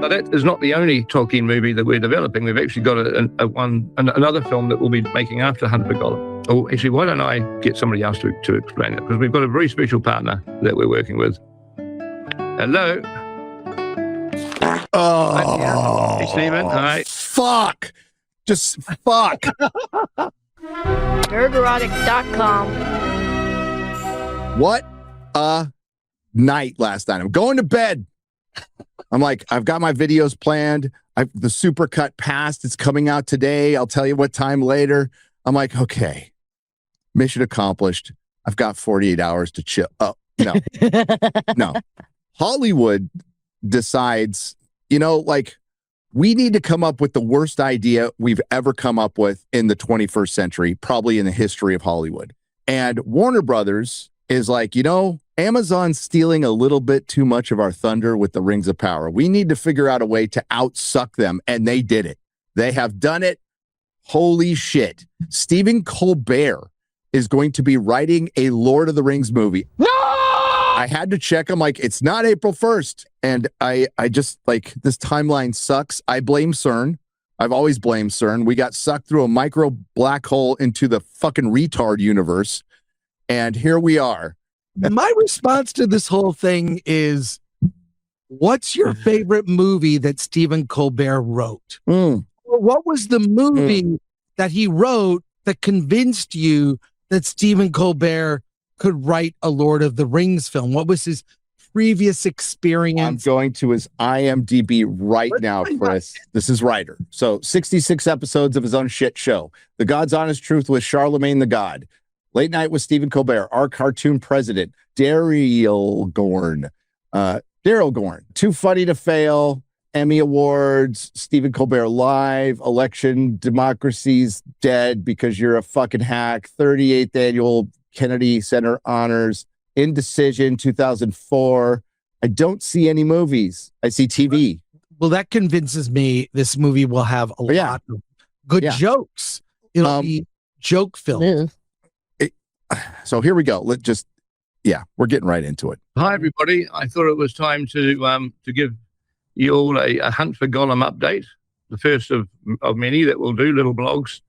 But that is not the only Tolkien movie that we're developing. We've actually got another film that we'll be making after Hunt for Gollum. Oh, actually, why don't I get somebody else to explain it? Because we've got a very special partner that we're working with. Hello. Oh, hey, Stephen. Hi. Fuck. Just fuck. Nerdrotic.com. What a night last night. I'm going to bed. I'm like, I've got my videos planned. The supercut passed. It's coming out today. I'll tell you what time later. I'm like, okay, mission accomplished. I've got 48 hours to chill. Oh, no. No. Hollywood decides, like, we need to come up with the worst idea we've ever come up with in the 21st century, probably in the history of Hollywood. And Warner Brothers is like, Amazon's stealing a little bit too much of our thunder with the Rings of Power. We need to figure out a way to outsuck them. And they did it. They have done it. Holy shit. Stephen Colbert is going to be writing a Lord of the Rings movie. No! I had to check. I'm like, it's not April 1st. And I just like, this timeline sucks. I blame CERN. I've always blamed CERN. We got sucked through a micro black hole into the fucking retard universe. And here we are. My response to this whole thing is, what's your favorite movie that Stephen Colbert wrote? What was the movie that he wrote that convinced you that Stephen Colbert could write a Lord of the Rings film? What was his previous experience? I'm going to his IMDb right now, Chris. This is writer. So 66 episodes of his own shit show. The God's Honest Truth with Charlemagne the God. Late Night with Stephen Colbert, Our Cartoon President, Daryl Gorn. Too Funny to Fail, Emmy Awards, Stephen Colbert Live, Election, Democracy's Dead Because You're a Fucking Hack, 38th Annual Kennedy Center Honors, Indecision, 2004. I don't see any movies. I see TV. Well, that convinces me this movie will have a lot of good jokes. It'll be joke film. Yeah. So here we go. We're getting right into it. Hi, everybody. I thought it was time to give you all a Hunt for Gollum update, the first of many that we'll do, little blogs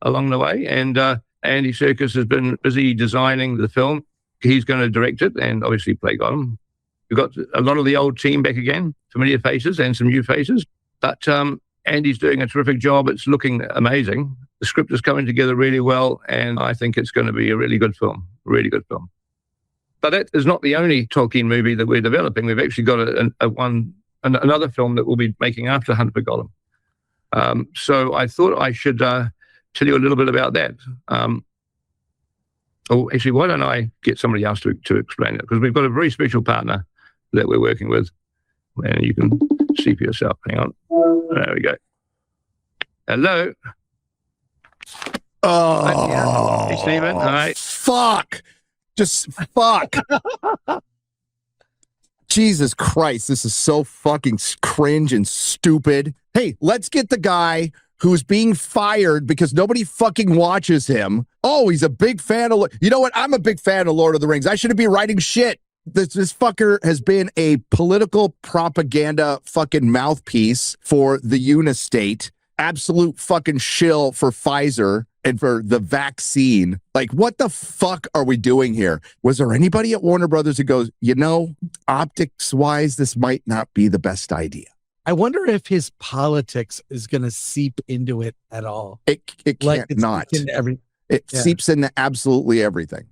along the way. And Andy Serkis has been busy designing the film. He's going to direct it and obviously play Gollum. We've got a lot of the old team back again, familiar faces and some new faces. But Andy's doing a terrific job. It's looking amazing. The script is coming together really well, and I think it's going to be a really good film. But that is not the only Tolkien movie that we're developing. We've actually got another film that we'll be making after Hunt for Gollum. So I thought I should tell you a little bit about that. Oh, actually, why don't I get somebody else to explain it? Because we've got a very special partner that we're working with, and you can see for yourself. Hang on. There we go. Hello. Oh, hey, Stephen. Hi. Fuck. Just fuck. Jesus Christ. This is so fucking cringe and stupid. Hey, let's get the guy who's being fired because nobody fucking watches him. Oh, he's a big fan of... You know what? I'm a big fan of Lord of the Rings. I shouldn't be writing shit. This fucker has been a political propaganda fucking mouthpiece for the Unistate. Absolute fucking shill for Pfizer and for the vaccine. Like, what the fuck are we doing here? Was there anybody at Warner Brothers who goes, optics-wise, this might not be the best idea? I wonder if his politics is going to seep into it at all. It can't not. It seeps into absolutely everything.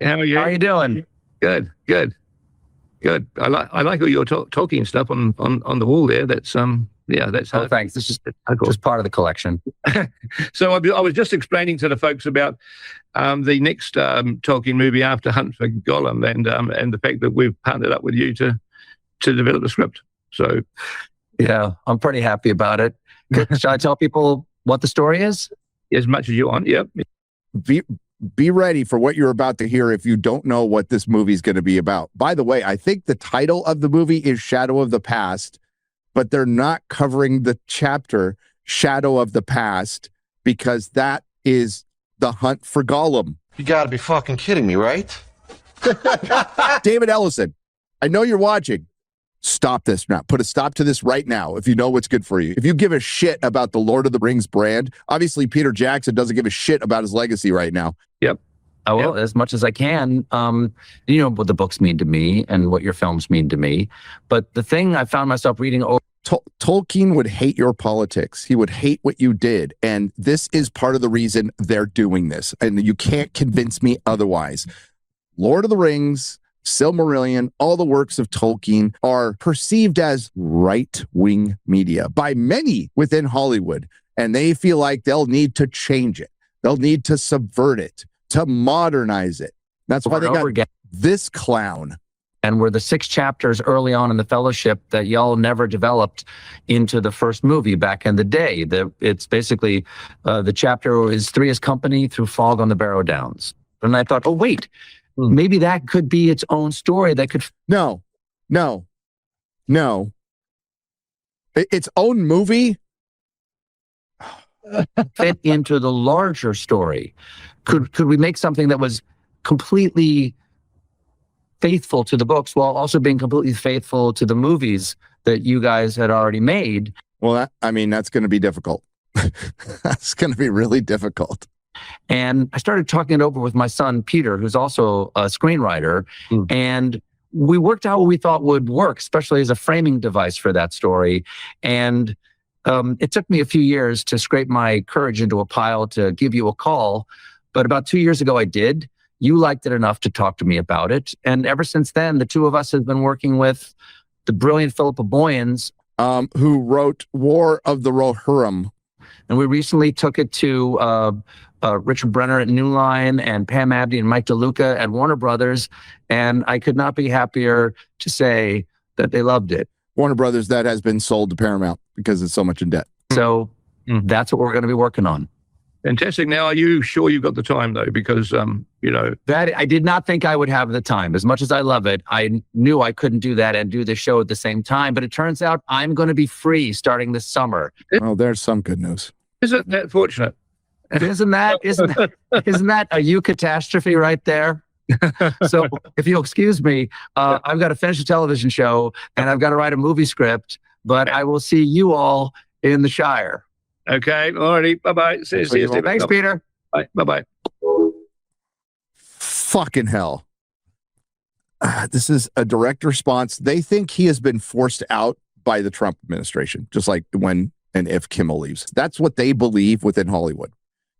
How are you? How are you doing? Good. I like all your talking stuff on the wall there. That's that's. Oh, thanks. This is just part of the collection. So I was just explaining to the folks about the next Tolkien movie after Hunt for Gollum, and the fact that we've partnered up with you to develop the script. So yeah, I'm pretty happy about it. Should I tell people what the story is? As much as you want. Yep. Be ready for what you're about to hear if you don't know what this movie is going to be about. By the way, I think the title of the movie is Shadow of the Past, but they're not covering the chapter Shadow of the Past because that is the Hunt for Gollum. You gotta be fucking kidding me, right? David Ellison, I know you're watching. stop this now. Put a stop to this right now if you know what's good for you. If you give a shit about the Lord of the Rings brand, obviously Peter Jackson doesn't give a shit about his legacy right now. Yep. I will, as much as I can. You know what the books mean to me and what your films mean to me. But the thing I found myself reading over. Tolkien would hate your politics. He would hate what you did. And this is part of the reason they're doing this. And you can't convince me otherwise. Lord of the Rings, Silmarillion, all the works of Tolkien are perceived as right-wing media by many within Hollywood. And they feel like they'll need to change it. They'll need to subvert it, to modernize it. That's why they got this clown. And were the 6 chapters early on in the Fellowship that y'all never developed into the first movie back in the day. It's basically the chapter is Three's company through fog on the Barrow Downs. And I thought, oh, wait, maybe that could be its own story that could... No. Its own movie? fit into the larger story. Could we make something that was completely faithful to the books while also being completely faithful to the movies that you guys had already made? Well, that's going to be difficult. That's going to be really difficult. And I started talking it over with my son, Peter, who's also a screenwriter. And we worked out what we thought would work, especially as a framing device for that story. And it took me a few years to scrape my courage into a pile to give you a call. But about 2 years ago, I did. You liked it enough to talk to me about it. And ever since then, the two of us have been working with the brilliant Philippa Boyens, who wrote War of the Rohirrim. And we recently took it to Richard Brenner at New Line and Pam Abdi and Mike DeLuca at Warner Brothers. And I could not be happier to say that they loved it. Warner Brothers that has been sold to Paramount because it's so much in debt. So that's what we're going to be working on. Fantastic. Now, are you sure you've got the time, though? Because, that I did not think I would have the time. As much as I love it, I knew I couldn't do that and do the show at the same time. But it turns out I'm going to be free starting this summer. Oh, there's some good news. Isn't that fortunate? Isn't that a you catastrophe right there? So if you'll excuse me, I've got to finish a television show and I've got to write a movie script, but I will see you all in the Shire. Okay. All righty. Bye-bye. See you. Thanks, Peter. Bye. Bye-bye. Fucking hell. This is a direct response. They think he has been forced out by the Trump administration, just like when and if Kimmel leaves. That's what they believe within Hollywood.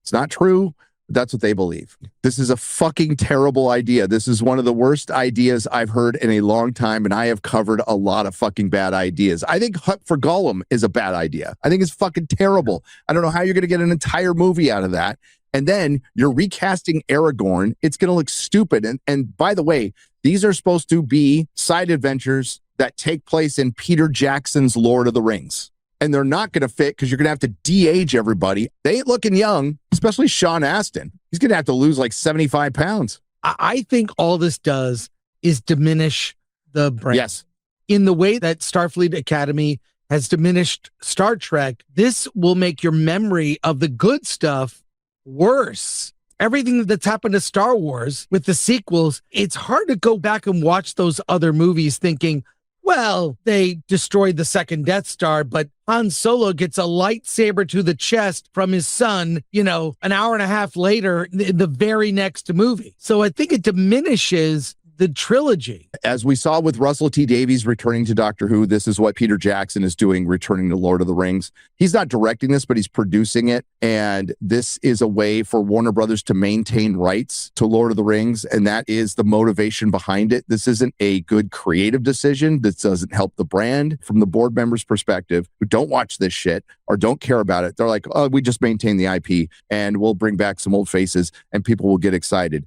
It's not true. That's what they believe. This is a fucking terrible idea. This is one of the worst ideas I've heard in a long time, and I have covered a lot of fucking bad ideas. I think Hunt for Gollum is a bad idea. I think it's fucking terrible. I don't know how you're going to get an entire movie out of that. And then you're recasting Aragorn. It's going to look stupid. And by the way, these are supposed to be side adventures that take place in Peter Jackson's Lord of the Rings. And they're not going to fit because you're going to have to de-age everybody. They ain't looking young, especially Sean Astin. He's going to have to lose like 75 pounds. I think all this does is diminish the brand. Yes. In the way that Starfleet Academy has diminished Star Trek, this will make your memory of the good stuff worse. Everything that's happened to Star Wars with the sequels, it's hard to go back and watch those other movies thinking, well, they destroyed the second Death Star, but Han Solo gets a lightsaber to the chest from his son, an hour and a half later in the very next movie. So I think it diminishes the trilogy. As we saw with Russell T. Davies returning to Doctor Who, this is what Peter Jackson is doing, returning to Lord of the Rings. He's not directing this, but he's producing it. And this is a way for Warner Brothers to maintain rights to Lord of the Rings. And that is the motivation behind it. This isn't a good creative decision. This doesn't help the brand. From the board members' perspective, who don't watch this shit or don't care about it, they're like, oh, we just maintain the IP and we'll bring back some old faces and people will get excited.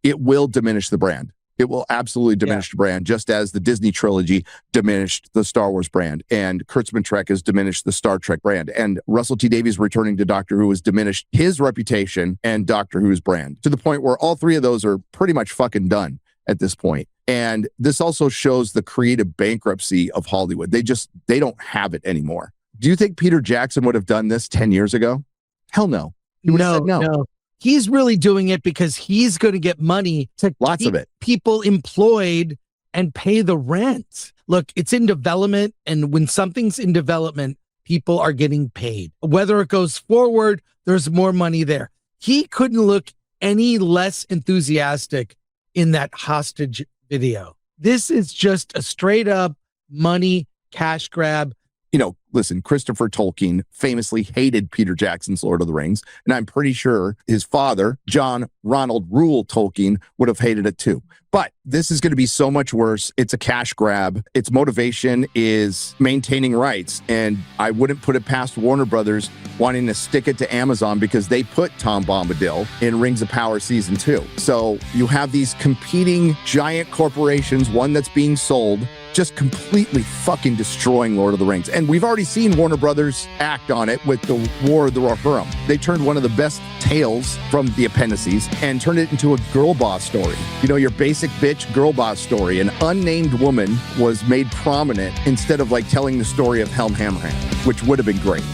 It will diminish the brand. It will absolutely diminish the brand, just as the Disney trilogy diminished the Star Wars brand, and Kurtzman Trek has diminished the Star Trek brand, and Russell T. Davies returning to Doctor Who has diminished his reputation and Doctor Who's brand, to the point where all three of those are pretty much fucking done at this point. And this also shows the creative bankruptcy of Hollywood. They don't have it anymore. Do you think Peter Jackson would have done this 10 years ago? Hell no. He would have said no. He's really doing it because he's going to get money to lots keep of it people employed and pay the rent. Look, it's in development, and when something's in development, people are getting paid. Whether it goes forward, there's more money there. He couldn't look any less enthusiastic in that hostage video. This is just a straight up money cash grab. You know, listen, Christopher Tolkien famously hated Peter Jackson's Lord of the Rings, and I'm pretty sure his father, John Ronald Reuel Tolkien, would have hated it too. But this is going to be so much worse. It's a cash grab. Its motivation is maintaining rights, and I wouldn't put it past Warner Brothers wanting to stick it to Amazon because they put Tom Bombadil in Rings of Power Season 2. So you have these competing giant corporations, one that's being sold, just completely fucking destroying Lord of the Rings. And we've already seen Warner Brothers act on it with the War of the Rohirrim. They turned one of the best tales from the appendices and turned it into a girl boss story. You know, your basic bitch girl boss story. An unnamed woman was made prominent instead of like telling the story of Helm Hammerhand, which would have been great.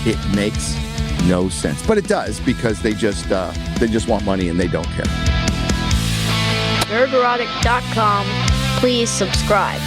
It makes no sense, but it does because they just want money and they don't care. Nerderotic.com. Please subscribe.